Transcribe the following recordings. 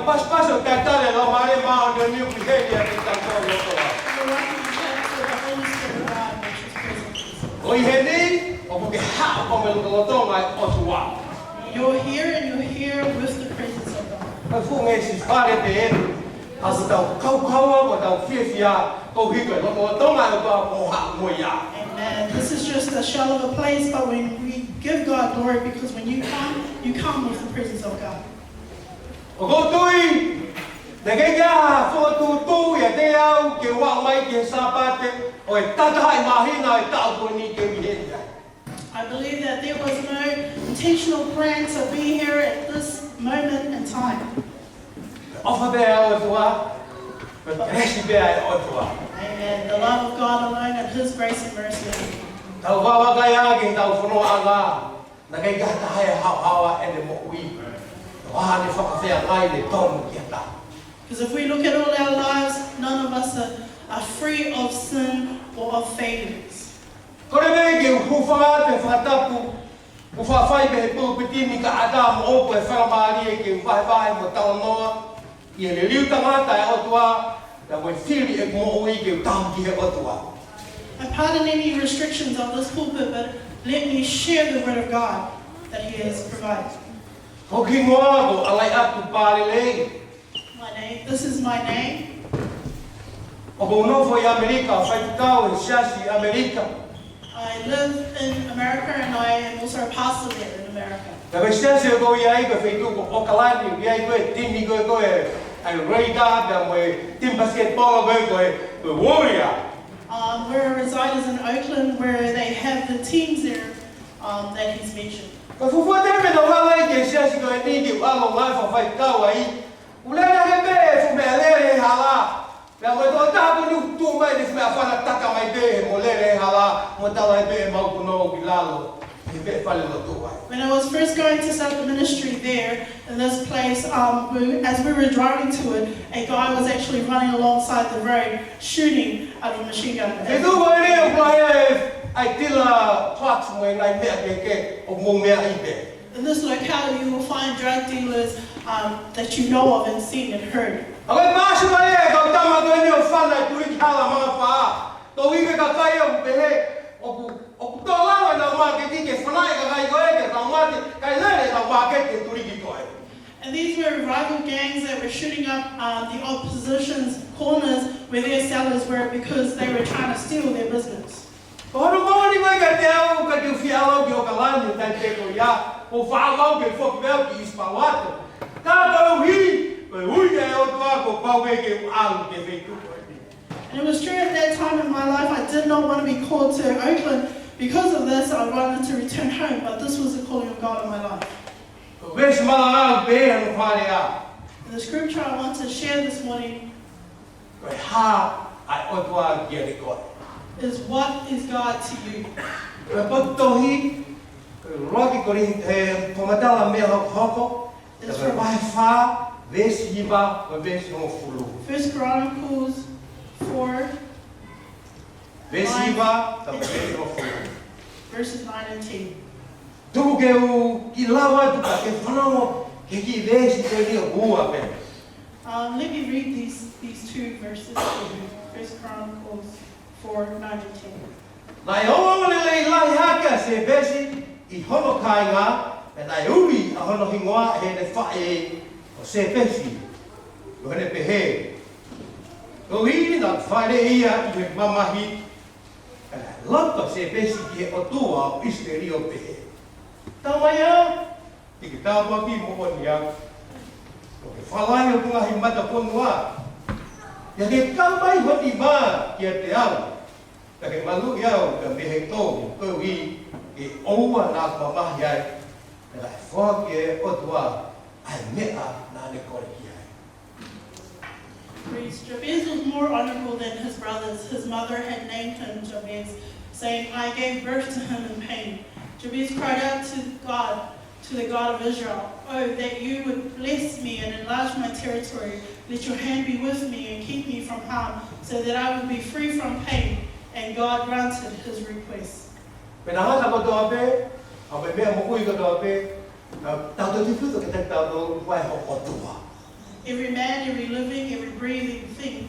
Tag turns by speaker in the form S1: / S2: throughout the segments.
S1: paspaso tatale lo mare ma on new behavior in the Otua.
S2: You're here and you're here with the presence of God. Amen. This is just a shell of a place, but when we give God glory, because when you come with the presence of God. I believe that there was no intentional plan to be here at this moment in time. Amen. The love of God alone and His grace and mercy. Because if we look at all our lives, none of us are free of sin or of failures. And pardon any restrictions of this pulpit, but let me share the word of God that He has provided. This is my name. I live in America and I am also a pastor there in America. Where I reside is in Oakland, where they have the teams there that he's mentioned. When I was first going to start the ministry there in this place, as we were driving to it, a guy was actually running alongside the road shooting out of a machine gun. In this locale, you will find drug dealers that you know of and seen and heard. And these were rival gangs that were shooting up the opposition's corners where their sellers were because they were trying to steal their business. And it was true at that time in my life, I did not want to be called to Oakland. Because of this, I wanted to return home, but this was the calling of God in my life. And the scripture I want to share this morning is what is God to you? 1 Chronicles 4, verses 9 and 10. Let me read these two verses to you. 1 Chronicles 4, 9 and Jabez was more honorable than his brothers. His mother had named him Jabez, saying, I gave birth to him in pain. Jabez cried out to the God of Israel, oh, that you would bless me and enlarge my territory. Let your hand be with me and keep me from harm, so that I would be free from pain. And God granted his request. Every man, every living, every breathing thing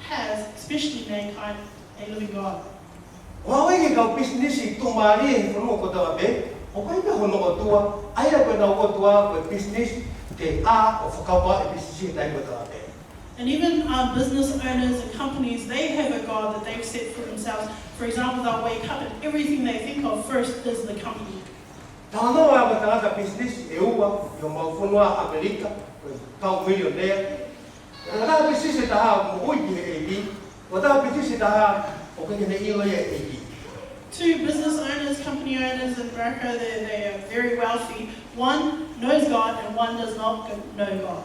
S2: has, especially mankind, a living God.
S1: Wawai kau business itu mari kono ko ta be. Okai be hono Otua. Ai ko na Otua ko business ke a of kawa business dai ko ta be.
S2: And even business owners and companies, they have a God that they've set for themselves. For example, they'll wake up and everything they think of first is the company.
S1: Tano wa ka business eua yo mau fonua America ko kau millionaire. Ora business ta ha mo oi ki o ta business ta ha o ke ne ilo ye
S2: Two business owners, company owners in America, they are very wealthy. One knows God and one does not know God.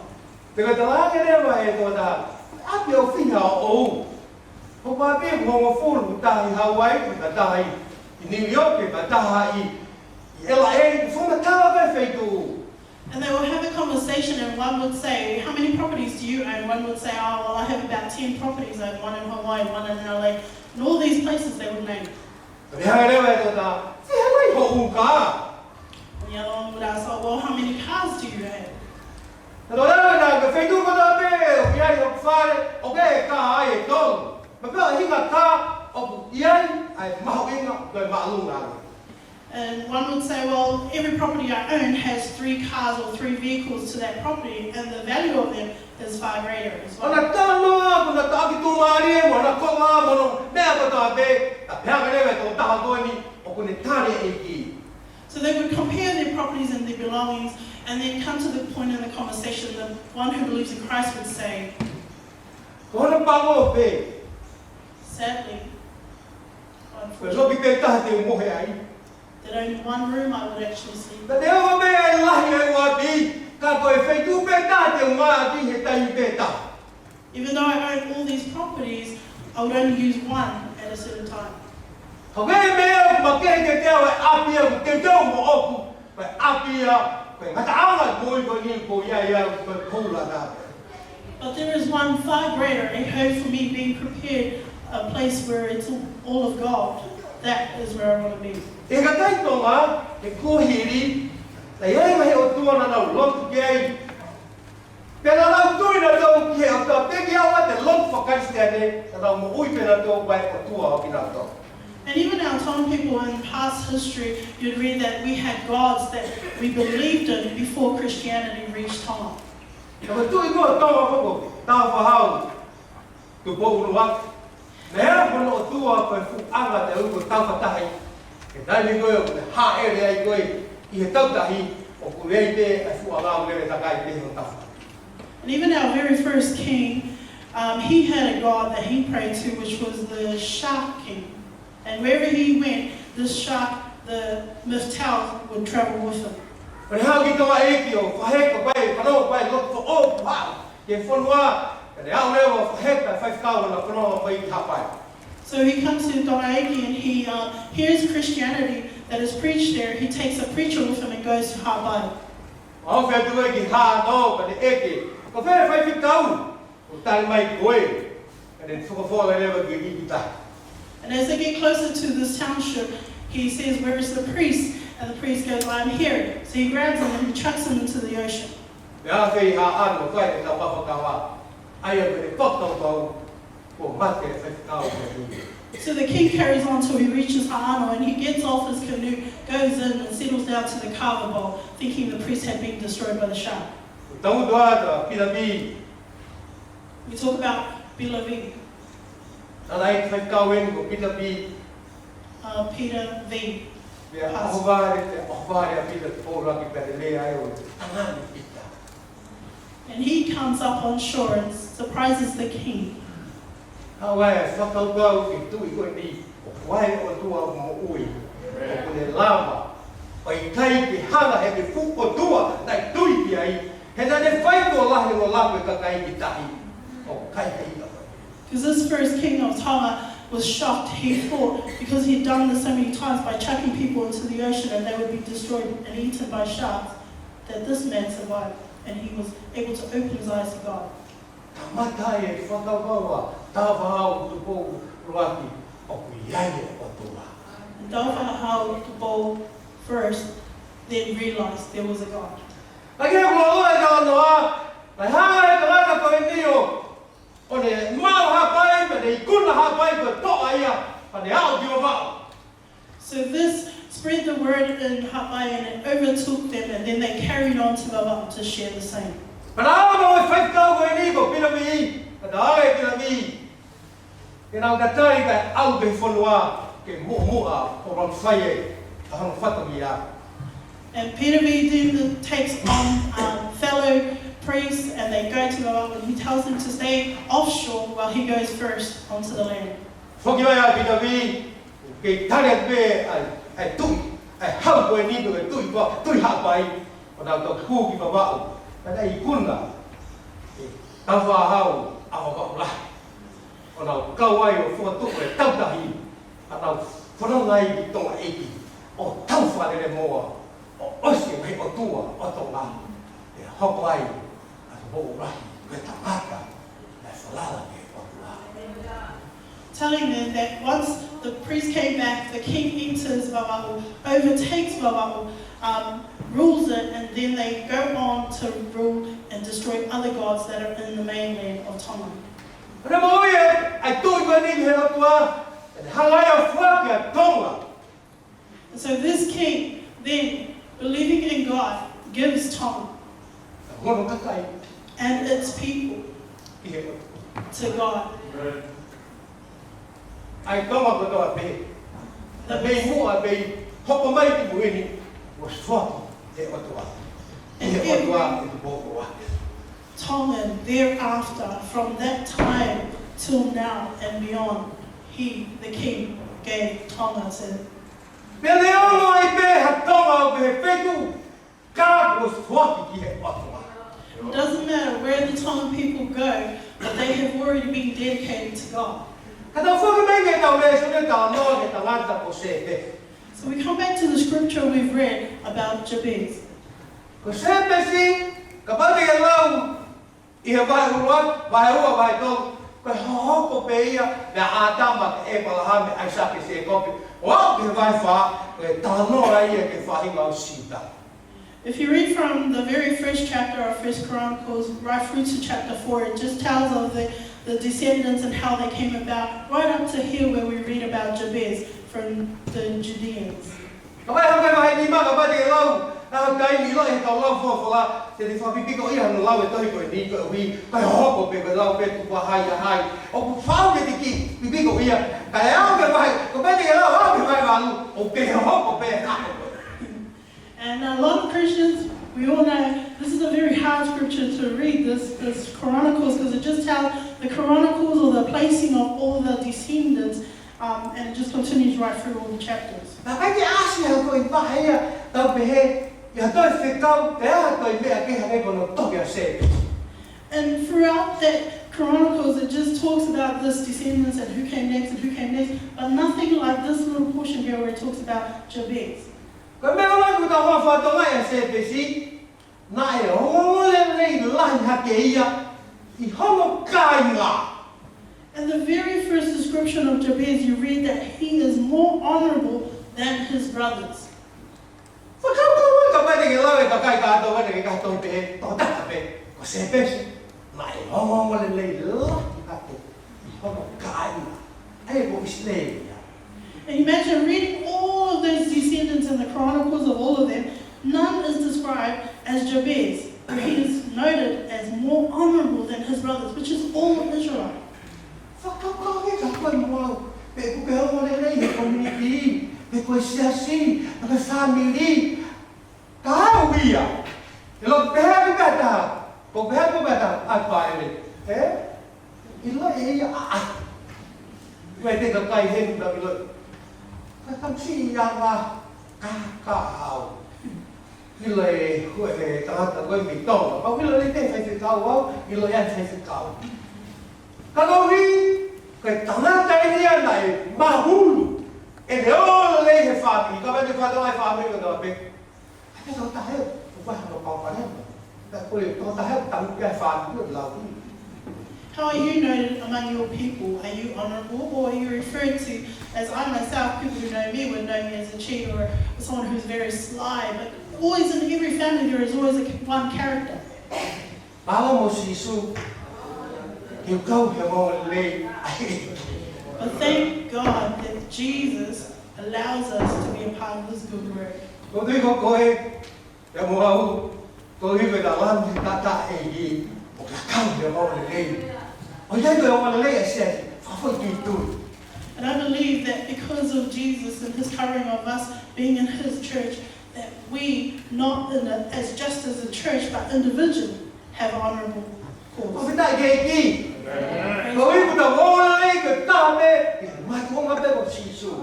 S1: Pero talaga ne wa e to da a pio fi ha o. Ko ba be mo fu ta Hawaii ta ta New York ta ta LA fu na ta ba fe tu.
S2: And they will have a conversation and one would say, how many properties do you own? One would say, oh, well, I have about 10 properties. I have one in Hawaii, one in LA. And all these places they would name.
S1: Pero ha ne wa to da si Hawaii ho ka.
S2: And the other one would ask, oh, well, how many cars do you have?
S1: Pero na ka fe tu ko da be o ya yo fa o ke ka ai to. Ma pe hi ka o ya ai ma ho inga do ma lu na.
S2: And one would say, well, every property I own has 3 cars or 3 vehicles to that property, and the value of them is far greater as well. So they would compare their properties and their belongings, and then come to the point in the conversation that one who believes in Christ would say, sadly, unfortunately, that only one room I would actually sleep. Even though I own all these properties, I would only use one at a certain time. But there is one far greater, a hope for me being prepared, a place where it's all of God. That is where I want to be. And even our Tongan people in past history, you'd read that we had gods that we believed in before Christianity reached Tonga. And even our very first king, he had a god that he prayed to, which was the Shark King. And wherever he went, this shark, the Miftal, would travel with him. So he comes to Doraiki and he hears Christianity that is preached there. He takes a preacher with him and goes to Hawaii. And as they get closer to this township, he says, "Where is the priest?" And the priest goes, "I'm here." So he grabs him and he chucks him into the ocean. So the king carries on till he reaches Ha'ano, and he gets off his canoe, goes in and settles down to the carver bowl, thinking the priest had been destroyed by the shark. We talk about Bilavi. Peter V. And he comes up on shore and surprises the king. Because this first king of Tonga was shocked. He thought, because he'd done this so many times by chucking people into the ocean and they would be destroyed and eaten by sharks, that this man survived and he was able to open his eyes to God. And Dawhahau to bowl first, then realized there was a God. fire and it overtook them, and then they carried on to Baba to share the same.
S1: But I don't know if I go any go pinami, but I pinami. You know that time that I'll be follow ke mua or on fire, on fatamia.
S2: And Peter then takes on fellow priests, and they go to Baba, and he tells them to stay offshore while he goes first onto the land.
S1: Fogaya pinami, ke target be I do, I help when need to do have by, or now to cook him about. But I couldn't. Tava how our got black. Or now go away for two, Taudahi, and now for a night, don't 80, or Taufa more, or Ocean, or Otua, or Tonga. The Hawkeye, as a whole right, with the Maka, as a lala.
S2: Telling them that once the priest came back, the king enters Baba, overtakes Baba, rules it, and then they go on to rule and destroy other gods that are in the mainland of Tonga. And so this king, then, believing in God, gives Tonga and its people to God.
S1: I don't want to go a bay. The bay more a bay, Hopamai winning was 40.
S2: Tonga thereafter, from that time till now and beyond, he, the king, gave Tonga to. It doesn't matter where the Tongan people go, but they have already been dedicated to God. So we come back to the scripture we've read about Jabez. If you read from the very first chapter of 1 Chronicles right through to chapter 4, it just tells of the descendants and how they came about, right up to here where we read about Jabez from the Judeans. And a lot of Christians, we all know, this is a very hard scripture to read, this Chronicles, because it just tells the Chronicles or the placing of all the descendants, and it just continues right through all the chapters. And throughout that Chronicles, it just talks about this descendants and who came next, but nothing like this little portion here where it talks about Jabez. And the very first description of Jabez, you read that he is more honorable than his brothers. And imagine reading all of those descendants in the Chronicles of all of them, none is described as Jabez, where he is noted as more honorable than his brothers, which is all Israel. How are you noted among your people? Are you honorable, or are you referred to, as I myself, people who know me would know me as a cheat or someone who's very sly, but always in every family there is always one character. But thank God that Jesus allows us to be a part of this good work.
S1: Ko tui ko koe, te mo au, ko tui ko ta lam te tata e i, o ka kau te o palelei. O iai koe o palelei e se, whawhoi ki tui.
S2: And I believe that because of Jesus and his covering of us being in his church, that we, not as just as a church, but individually, have honorable
S1: Ko
S2: cause.
S1: whita ke ki. Ko tui ko ta o palelei ko ta me, e mai ko ngā pe ko sisu.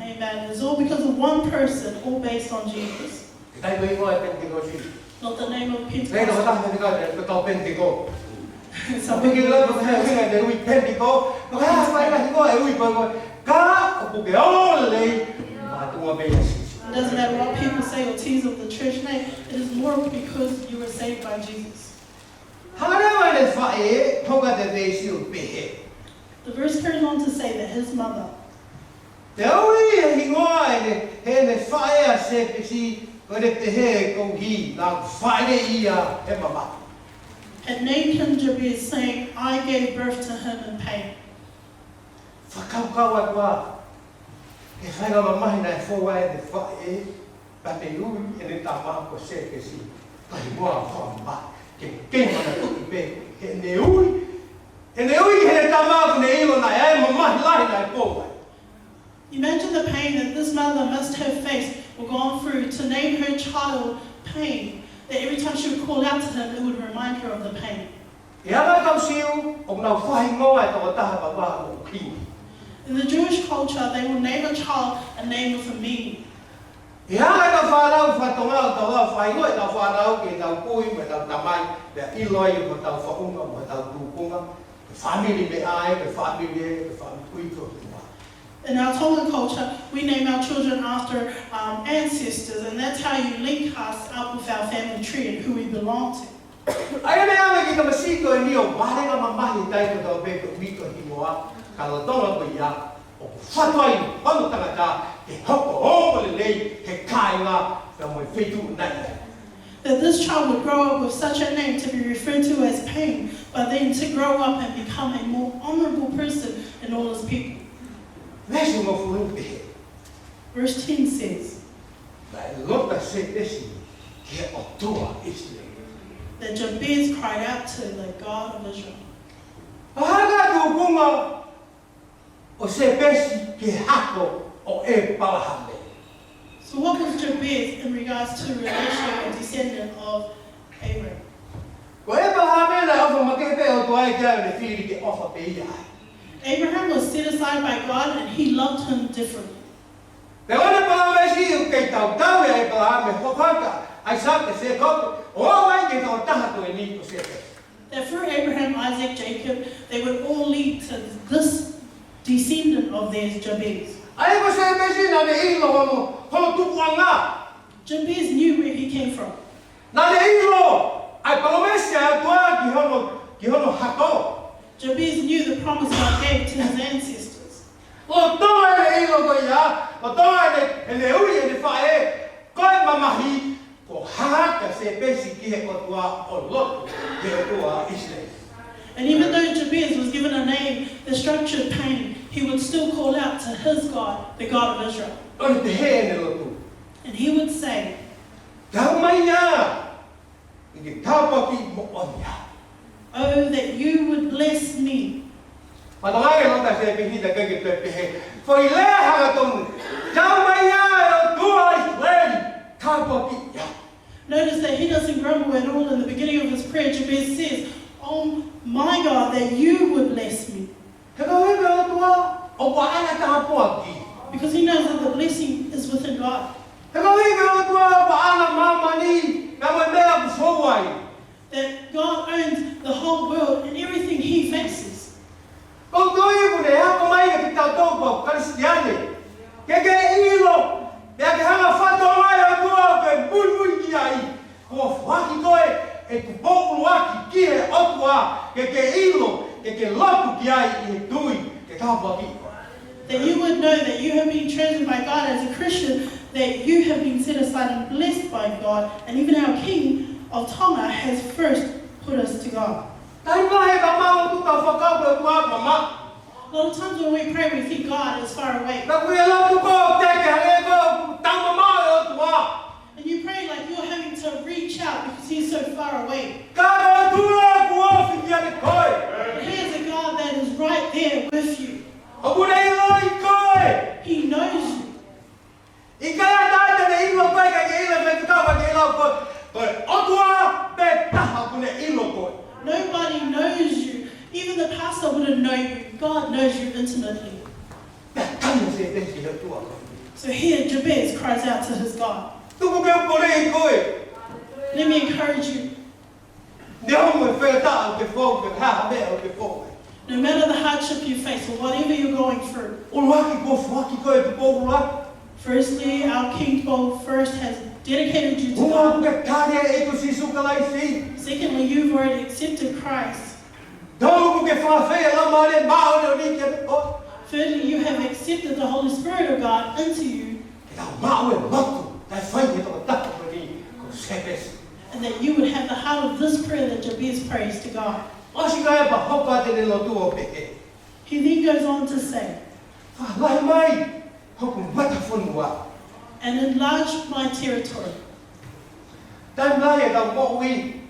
S2: Amen. It's all because of one person, all based on Jesus.
S1: Tai koe ingoa e Pentecost.
S2: Not the name of
S1: Nei no
S2: Pentecost.
S1: ta Pentecost, ko tau Pentecost.
S2: Some
S1: Peki
S2: people
S1: la ko ha hinga de ui Pentecost, ko ha mai ka hingoa e ui ko ka o ke o palelei, ma tua me sisu.
S2: It doesn't matter what people say or tease of the church name. It is more because you were saved by Jesus.
S1: Hangare ne whae, toka te te siu pehe.
S2: The verse carries on to say that his mother,
S1: Te aui e hingoa e he ne whae a se pesi, ko ne pehe ko hi, nā whae ia e mama.
S2: had named him Jabez, saying, I gave birth to him in pain.
S1: Whakaukau atua, e whainga mamahi nei fōa e ne whae, pa te ui e ne tāma ko se pesi, kai mua whamma, ke kemana tuki pe, he ne ui he ne tāma ko ne ilo nei, e mamahi lahi nei fōa.
S2: Imagine the pain that this mother must have faced or gone through to name her child Pain, that every time she would call out to him, it would remind her of the pain.
S1: E ana kau siu, o nau whaingoa e tō taha papa o ki.
S2: In the Jewish culture, they will name a child a name with a meaning.
S1: E ana ka whanau whatonga o tau whaingoa e tau whanau ke tau kui, me tau tamai, me iloi, me tau whaunga, me tau tūpunga, me whamiri me ai, me whamiri e, me whamiri tua.
S2: In our Tongan culture, we name our children after ancestors, and that's how you link us up with our family tree and who we belong to.
S1: Ai me ana ki ka masiko e ni o wale ka mamahi tai ko tau peko miko himoa, ka lo tonga ko ia, o ku whatwai, wanu tangata, ke hoko o palelei, he kāinga, ka moe whetu nai.
S2: That this child would grow up with such a name to be referred to as Pain, but then to grow up and become a more honorable person in all his people.
S1: Mesu mo furu pehe.
S2: Verse 10 says
S1: Vai lota se pesi, ke Otua Israel.
S2: that Jabez cried out to the God of Israel.
S1: Ahaga tūpunga o se pesi ke hako o e palahame.
S2: So what was Jabez in regards to relation or descendant of Abraham?
S1: Ko e palahame na ofa makepe o tuai kia ne whiri ke ofa pe ia.
S2: Abraham was set aside by God and he loved him differently.
S1: Te ona palahame si o kei tau tau e palahame hokaka, ai sa te se koto, o awai ke tau taha to e ni ko se pesi.
S2: That through Abraham, Isaac, Jacob, they would all lead to this descendant of theirs, Jabez.
S1: Ai ko se pesi na ne ilo hono tukuanga.
S2: Jabez knew where he came from.
S1: Na ne ilo, ai palomesi a tua ki hono hako.
S2: Jabez knew the promise God gave to his ancestors.
S1: O toa e ilo ko ia, o toa e ne ui e ne whae, koe mamahi, ko haka se pesi ki he Otua o lotu he Otua Israel.
S2: And even though Jabez was given a name that structured Pain, he would still call out to his God, the God of Israel.
S1: O te he ne lotu.
S2: And he would say,
S1: Tau mai ia, i ke tāpaki mo onia.
S2: oh, that you would bless me.
S1: Patangai lota se pehi da kake te pehe. Foi le hanga tonu. Tau mai ia e Otua Israel, tāpaki ia.
S2: Notice that he doesn't grumble at all in the beginning of his prayer. Jabez says, oh my God, that you would bless me.
S1: Te kau hebe Otua, o waana tāpaki.
S2: Because he knows that the blessing is within God.
S1: Te kau hebe Otua, waana mamani, ka mai mea kusowai.
S2: That God owns the whole world and everything he faces.
S1: Kau toi ko ne hako mai ka te tau taupa Kristiane. Ke ilo, pea ke hanga whato mai Otua ke mui ki ai. Ko whaki koe e ku pōpulu aki kihe Otua ke ilo, ke lotu ki ai i he tui ke tāpaki.
S2: That you would know that you have been chosen by God as a Christian, that you have been set aside and blessed by God, and even our King of Tonga has first put us to God.
S1: Tai mahe ka mau tu ka whakau ke Otua mama.
S2: A lot of times when we pray, we think God is far away.
S1: Ka kuia lotu ko te ke hange ko tau mama e Otua.
S2: shout because he's so far away.
S1: Ka tua kua whikia ni koe.
S2: But he is a God that is right there with you.
S1: O kuna ilo i koe.
S2: He knows you.
S1: I kaya tāte ne ilo koe ka ke ilo me tukawa ke ilo koe. Koe Otua pe taha kuna ilo koe.
S2: Nobody knows you. Even the pastor wouldn't know you. God knows you intimately.
S1: Pea kanya se te si he tua koe.
S2: So here Jabez cries out to his God.
S1: Tuku ke pore i koe.
S2: Let me encourage you.
S1: Ne hongo e whea taa o ke fōu ke haha mea o ke fōu.
S2: No matter the hardship you face or whatever you're going through.
S1: Uruaki ko fuaki koe te pōu uraki.
S2: Firstly, our King Paul first has dedicated you to
S1: Unga
S2: God.
S1: ke kārea e ko sisu ka lai si.
S2: Secondly, you've already accepted Christ.
S1: Tau ko ke whawhea la maare mao ne o ni ke o.
S2: Thirdly, you have accepted the Holy Spirit of God into you,
S1: Ke tau mao e matu. Tai whai e tō tako ko ni ko sepesi.
S2: and that you would have the heart of this prayer that Jabez prays to God.
S1: Osi ka e pa hoka te ne lo tua pehe.
S2: He then goes on to say,
S1: Whalai mai. Hoku mata whanua.
S2: and enlarge my territory.
S1: Tai mai e tau mo ui.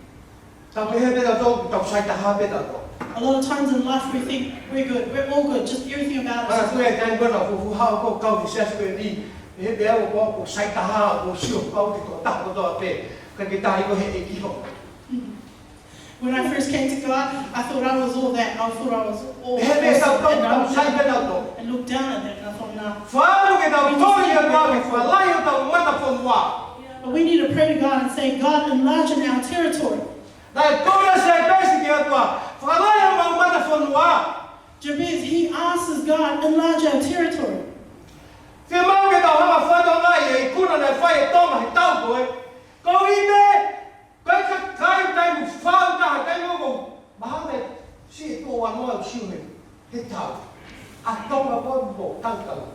S1: Tau pehe peta tō, tau sai taha peta tō.
S2: A lot of times in life we think we're good, we're all good, just everything about
S1: Mana
S2: us.
S1: tu e tai kona fufu hao ko kau ki sesu e ni. E bea o ko sai taha o sio kau ki ko tako tō pe. Ka ki tahi ko he e ki ho.
S2: When I first came to God, I thought I was all that. I thought I was all
S1: He me tau
S2: awesome, and I
S1: tau
S2: was
S1: sai peta tō.
S2: and looked down at that, and I thought, nah.
S1: Whaanu ke tau tori e kua ke whalai o tau mata whanua.
S2: But we need to pray to God and say, God, enlarge in our territory.
S1: Nai kōra se pesi ki atua. Whalai o tau mata whanua.
S2: Jabez, he asks God, enlarge our territory.
S1: Te mau ke tau hama whato ngai e kuna nei whai e tonga he tau koe. Ko i me, koe ka kai tai mu whau taha, kai mo ko maha me si e tō wanoa o siu he tau. A tonga po mo tangtanga.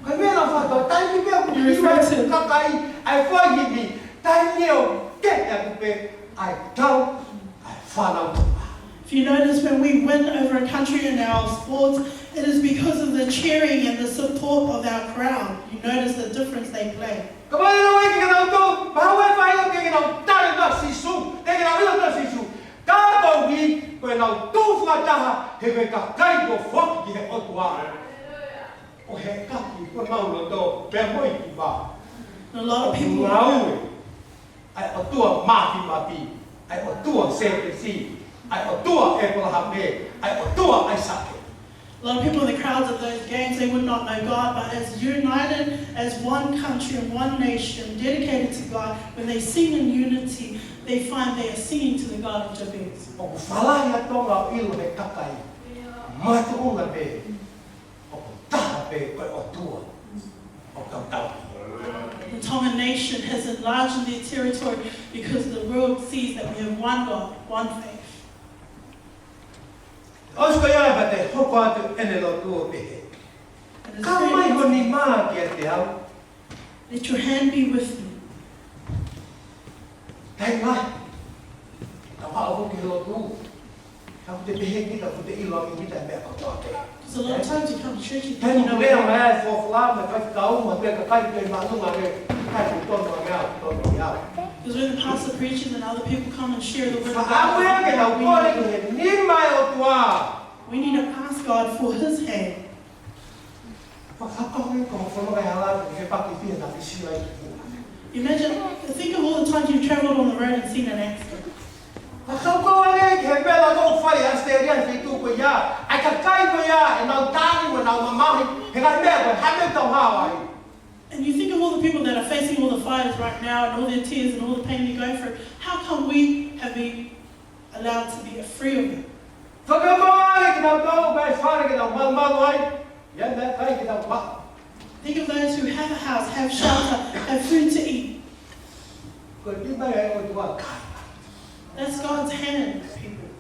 S1: Koe mea whato, tai mi mea ku hiwa kakai, ai whai himi, tai neo kea kupe, ai tau, ai whanau tonga.
S2: If you notice, when we win over a country in our sports, it is because of the cheering and the support of our crowd. You notice the difference they play.
S1: Ka mai no e ke nau tō, maha wai whai o ke nau tare na sisu, te ke nau ila na sisu. Ka tau hi, koe nau tū whataha, he koe ka kai ko whaki ki he Otua. O he kaki, ko mau no tō, pēr moi ki wā.
S2: And a lot of people,
S1: Ngau e, ai Otua mahi mapi, ai Otua sepe si, ai Otua e kola hape, ai Otua ai sake.
S2: a lot of people in the crowds of those games, they would not know God, but as united as one country and one nation dedicated to God, when they sing in unity, they find they are singing to the God of Jabez.
S1: O ku whalai a tonga o ilo he kakai, matu unga pe, o ku taha pe koe Otua, o kau tau.
S2: The Tongan nation has enlarged in their territory because the world sees that we have one God, one faith.
S1: Osko ia pa te hoko atu ene lo tua pehe.
S2: And it's
S1: Ka
S2: very
S1: mai ho
S2: easy.
S1: ni maa ki a te au.
S2: Let your hand be with me.
S1: Tai mai. Tau haa hoki lo tu. Tau te pehe ki tau te ilo mi hita mea katoa te.
S2: Because a lot of times you come to church, you
S1: Tai
S2: think you
S1: mo
S2: know
S1: lea
S2: everything.
S1: mai ai fōwhla me kai tau ma pia ka kai te maunga me kai ku tono a ngā tono i au.
S2: Because when the pastor preaches and other people come and share the word of
S1: Wha ea ke tau kore
S2: God,
S1: ki he ni mai o tua.
S2: we need to ask God for His hand.
S1: Whakakawe ko whanaka e ala ki he paki pia na ki sila i ki.
S2: Imagine, think of all the times you've traveled on the road and seen an accident.
S1: Whakakawe ke he mela tō whai a ste rian whi tū ko ia. Ai ka kai ko ia e nau tāni wa nau mamahi. He kai mea koe hame tau hawai.
S2: And you think of all the people that are facing all the fires right now and all their tears and all the pain they're going through. How come we have been allowed to be free of it?
S1: Whakamae ki tau tau kai whare ki tau malu ai. Ia mea kai ki tau wha.
S2: Think of those who have a house, have shelter, have food to eat.
S1: Ko ni mai e o tua kai.
S2: That's God's hand, people.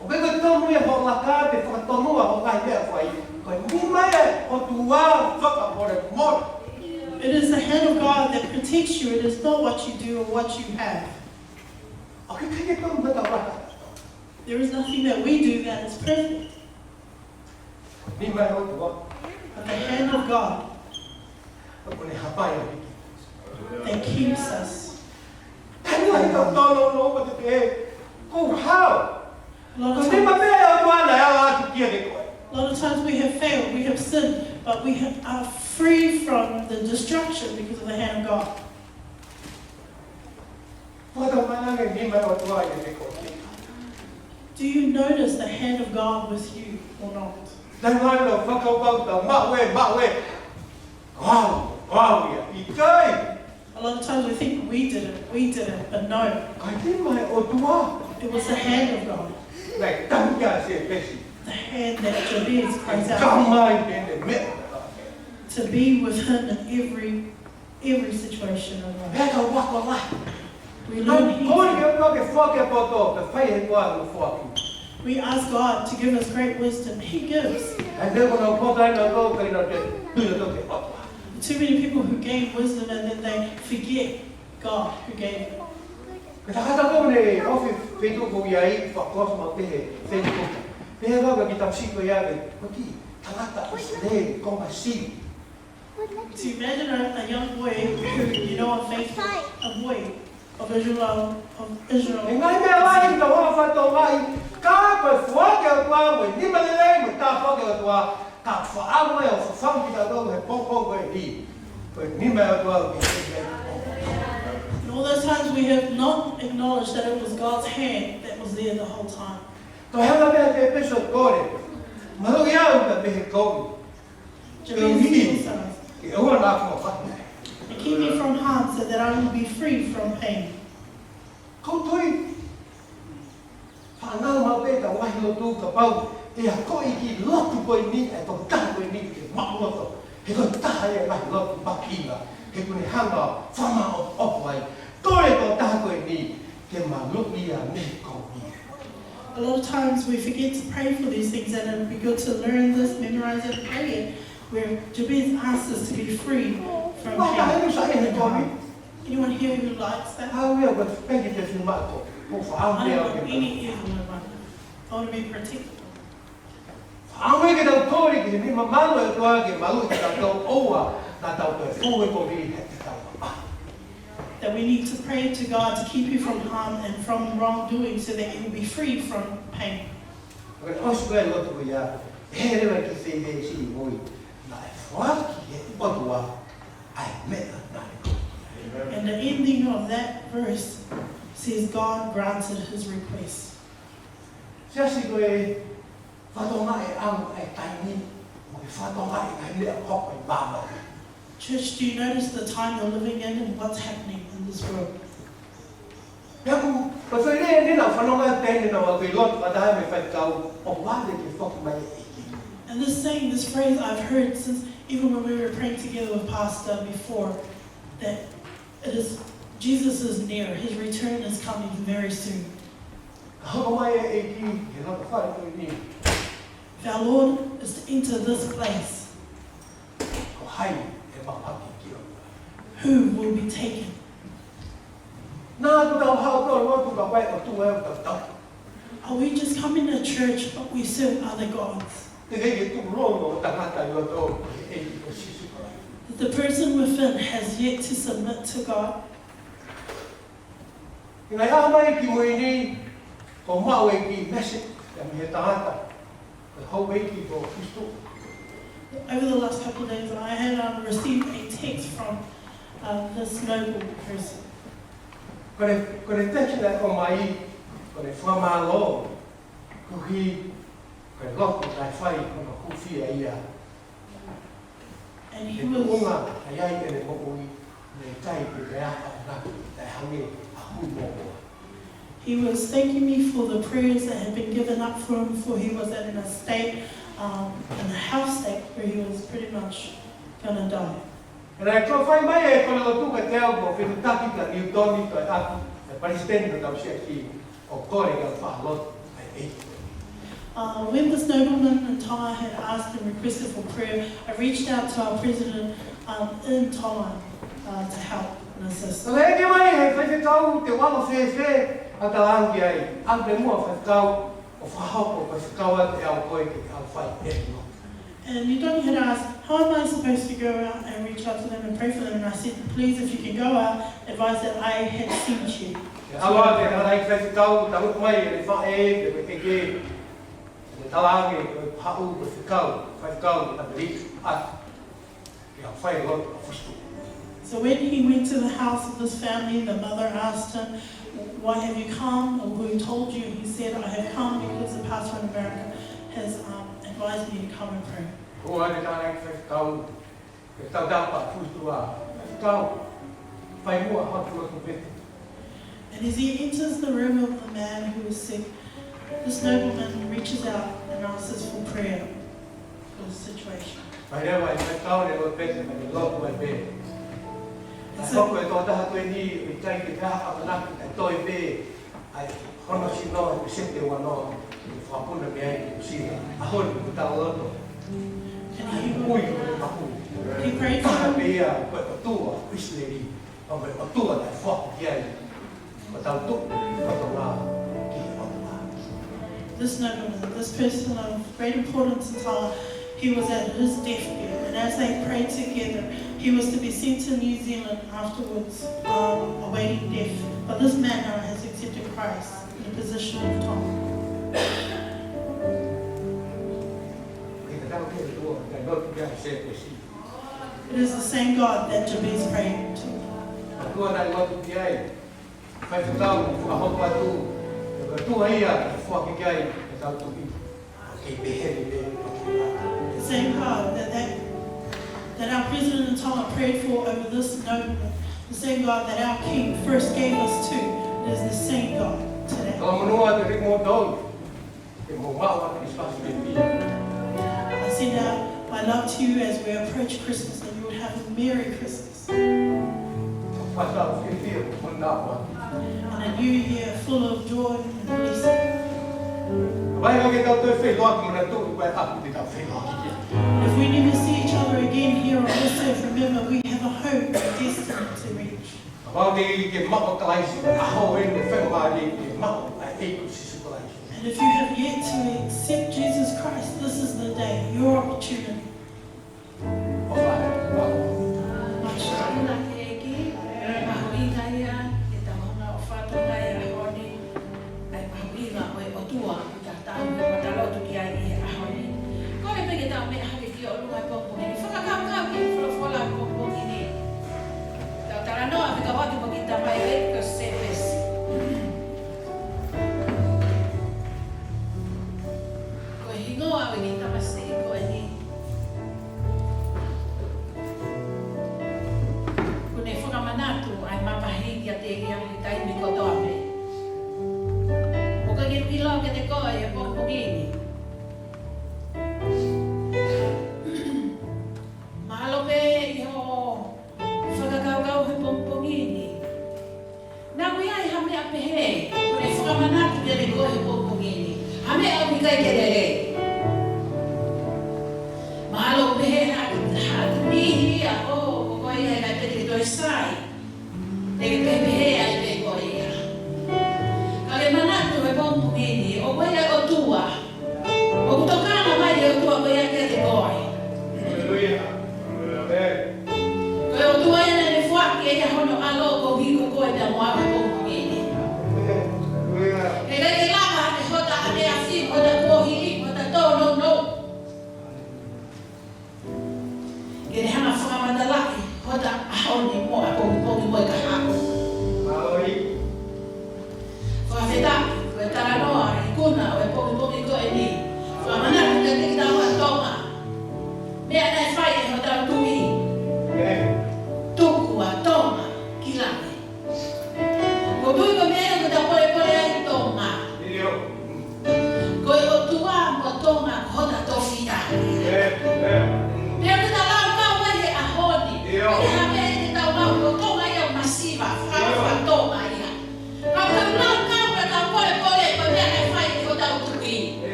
S1: O ke koe tonu e ho laka pe whakatonua ho kai mea whai. Ko ni mai e o tua whakapore mori.
S2: It is the hand of God that protects you. It is not what you do or what you have.
S1: O ke kai ke tonu me tau raka.
S2: There is nothing that we do that is perfect.
S1: Ni mai o tua.
S2: But the hand of God
S1: O ko ne hapai o hiki.
S2: that keeps us.
S1: ai tau no pa te ko how.
S2: A lot
S1: Ko
S2: of
S1: ni ma
S2: times,
S1: pe o tua la ala ki ke ko.
S2: a lot of times we have failed, we have sinned, but we are free from the destruction because of the hand of God.
S1: Ko ta mana nge ni ma o tua ye ko.
S2: Do you notice the hand of God with you or not?
S1: Dan ngai lo fa ko ba ta ma we. Wow ya. I kai.
S2: A lot of times we think we did it, but no,
S1: Kai ti mai o tua.
S2: it was the hand of God.
S1: Like tam ya se pesi.
S2: The hand that Jabez cries
S1: Kam
S2: out
S1: mai de me.
S2: to be with him in every situation of life.
S1: He ka wa ko la.
S2: We learn
S1: Ko
S2: here.
S1: ni ko ke fo ke po to, ke fai he ko a fo ki.
S2: We ask God to give us great wisdom. He gives.
S1: And then when I put that in go kai no te tu to ke o.
S2: Too many people who gain wisdom and then they forget God who gave it.
S1: Ke ta ka ko ne ofi Facebook ko ya I fa ko ma te he Facebook. Te he ga ki ta si ko ya ke ko ki tangata le ko ma si.
S2: To imagine a young boy who, you know, on Facebook, a boy of Israel,
S1: E ngai me lai ta wa fa to mai ka ko fo ke o tua mo ni ma le mo ta fo ke o tua ta fo a mo o fo fa ki ta do he po ko ni. Ko ni me o tua ke.
S2: And all those times we have not acknowledged that it was God's hand that was there the whole time.
S1: To hela me te peso kore. Malu ya u ta be ko.
S2: Jabez still says,
S1: Ke o na ko fa.
S2: and keep me from harm so that I will be free from pain.
S1: Ko toi. Fa na ma be ta wa hi tu ka pau. E a ko I ki lo tu ko ni e to ta ko ni ke ma lo to. He ko ta ye la lo tu pa ki la. He ko ni hanga fa ma o wai. Ko le to ta ko ni ke ma lo ni ya ne ko ni.
S2: A lot of times we forget to pray for these things, and it would be good to learn this, memorize it, and pray it, where Jabez asks us to be free from
S1: Wa ta
S2: pain.
S1: he sa e ko ni.
S2: Anyone here who likes that?
S1: Ha we ko pe ki te fi ma ko. Ko fa
S2: I
S1: me
S2: don't
S1: o
S2: want
S1: ke.
S2: any evil in my life. I want to be protected.
S1: Awe ke tau tori ki ni mamalo e toa ke malu ke tau oa na tau te fuwe ko vi he te tau.
S2: That we need to pray to God to keep you from harm and from wrongdoing so that you will be free from pain.
S1: Ke osu e lotu ko ia, he rewa ki se he si ngoi, na e wha ki he otua, ai mea na e ko.
S2: And the ending of that verse says God granted his request.
S1: Sia si ko e whatonga e ang e taini, mo e whatonga e kai lea koko e baba.
S2: Church, do you notice the time you're living in and what's happening in this world?
S1: Pea ku, ko so rea ni na whanonga e tene na wa kui lot watahe me whai kau, o wale ke whoki mai e ki.
S2: And this saying, this phrase I've heard since even when we were praying together with Pastor before, that it is Jesus is near, his return is coming very soon.
S1: Ka hoko mai e ki, he lata whare ko ni,
S2: If our Lord is to enter this place,
S1: ko hai e mapaki ki o.
S2: who will be taken?
S1: Nā tu tau hao tō rotu ka wai o tu e o tau tau.
S2: Are we just coming to church but we serve other gods?
S1: Te hei e tu rono o tangata i o tō e i o sisu kora.
S2: That the person within has yet to submit to God?
S1: I ngai a mai ki moe ni, ko mau e ki message, e mi he tangata, ko hau e ki ko Christo.
S2: Over the last couple of days, I had received a text from this noble person.
S1: Ko re techi nei o mai, ko re whamalo, ko hi, ko re loku kai whai, ko na kuwhi a ia.
S2: And he
S1: He
S2: was,
S1: unga, a iai e ne moko i, ne tai ki rea a naku, ne hange a hui moko.
S2: he was thanking me for the prayers that had been given up for him, for he was in a state, in a health state where he was pretty much going to die.
S1: E rai tō whai mai e kona lotu ka te au ko whinu taki ka ni utoni to e aku, e paristeni no tau sia ki, o kore ka whahalotu, e e.
S2: When this nobleman in Tonga had asked and requested for prayer, I reached out to our president in Tonga to help and assist.
S1: Nō e ke mai he whaiwhekau te wala whewhe a ta angi ai, an te mua whaiwhekau o whahoko whaiwhekau a te au koe ki te au whai e no.
S2: And Tony had asked, how am I supposed to go out and reach out to them and pray for them? And I said, please, if you can go out, advise that I had sent you.
S1: Awa te harai kai kau tau mai le fa e le ke ke le tala ke hau ke kau ta bri at ya fai lo fustu.
S2: So when he went to the house of this family, the mother asked him, why have you come, or who told you? He said, I have come because the pastor in America has advised me to come and pray.
S1: Ko ale ta ai kai kau ke tau da pa fustu a kau fai mo ha tu ko pe.
S2: And as he enters the room of the man who is sick, this nobleman reaches out and asks for prayer for the situation.
S1: Pai le wai kai kau le lo pe se me lo ko pe. So ko to ta to ni i tai ki ka a na to i be ai hono si no se te wa no fa pu na me si a hon ta lo to.
S2: He prayed for him.
S1: Be a Otua, Christianity, of Otua that fought again. Without
S2: this nobleman, this person of great importance in Tawa, he was at his deathbed, and as they prayed together, he was to be sent to New Zealand afterwards, awaiting death. But this man now has accepted Christ in the position of Tom. It is the same God that Jabez prayed to. The same God that our president and Tonga prayed for over this nobleman, the same God that our king first gave us to, it is the same God today. I send out my love to you as we approach Christmas, that you would have a Merry Christmas. And a new year full of joy and blessing. And if we never see each other again here on this earth, remember we have a hope and destiny to reach. And if you have yet to accept Jesus Christ, this is the day, your opportunity.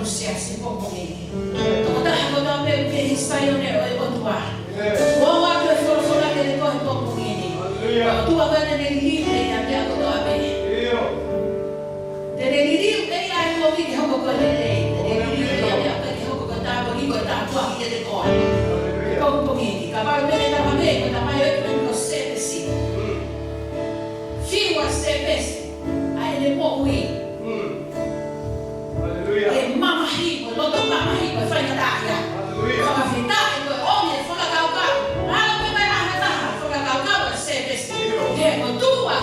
S3: sia si popongi. Toda toda me ke hisayo ne Otua. Wa ke fora ke ko popongi. Otua ga ne libre ya ya ko abe. Te libre ya ko vi ho ko le. Te libre ya ko ko ta bo ni ko ta ko ki de ko. Popongi ka ba me ta me ko ta mai ko se si. Fi wa se bes. Ai le mo wi. E mama hipo, loto mama hipo, fai nataia. Fama fitare, ogni foga cauca. Ala pe mai ana taha, foga cauca se besi. Ke Otua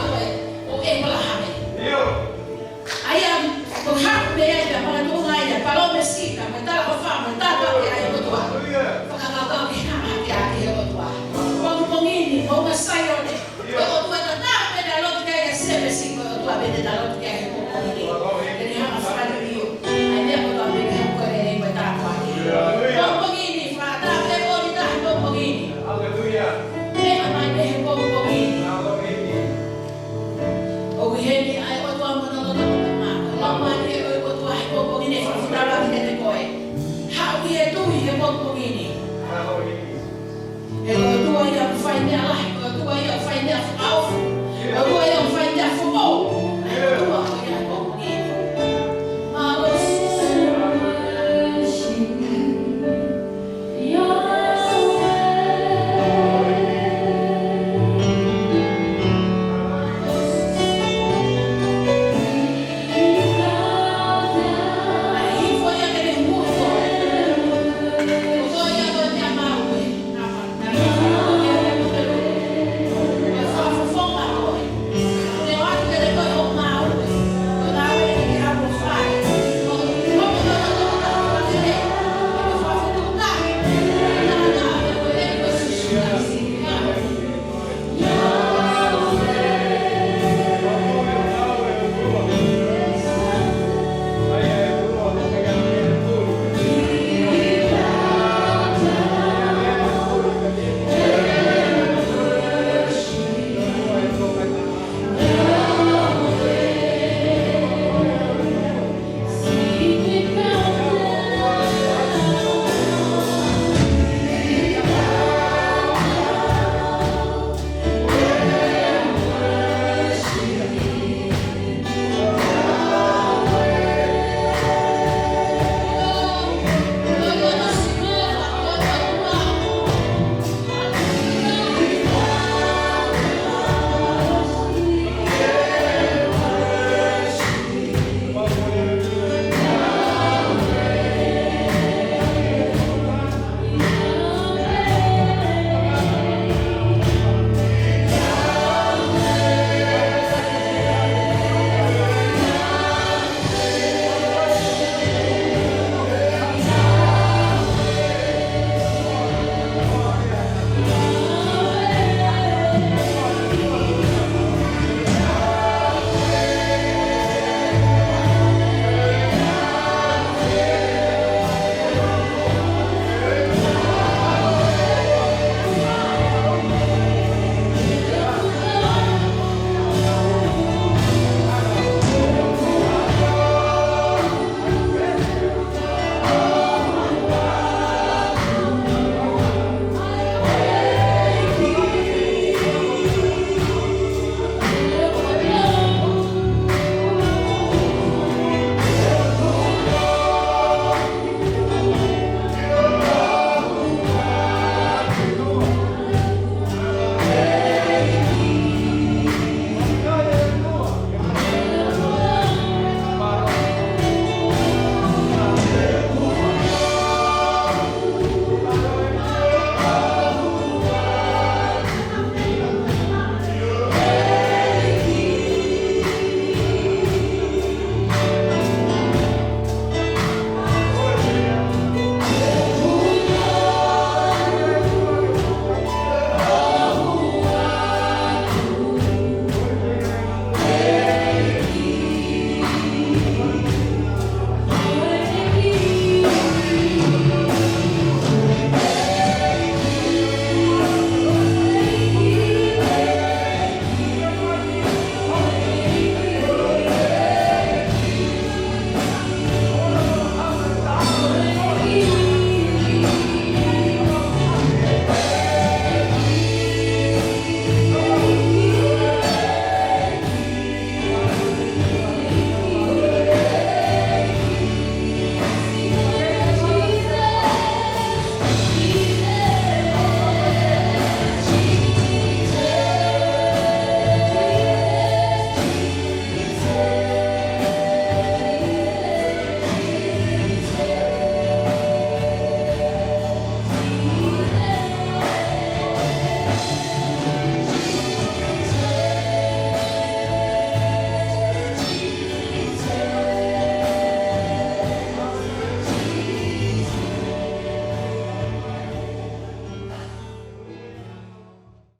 S3: o e mola hame. Ai am o hap me e para tu ngai da palome sika, me ta o fama, ta pa e ai Otua. Foga cauca ke hama ke ai Otua. Pong pongini, o ma saione. Otua ta ta pe da loto ke se besi, Otua be da loto ke e pongini. Ele hama fara rio. Pogini, frata, e bonita, pogini.
S1: Alleluia.
S3: E amai me pogini. O heni ai o tua mano no ma. La mani o tua pogini, frata la che te coi. Ha wi e tu e pogini. E o tua ia fai me la, o tua ia fai me auf. O tua ia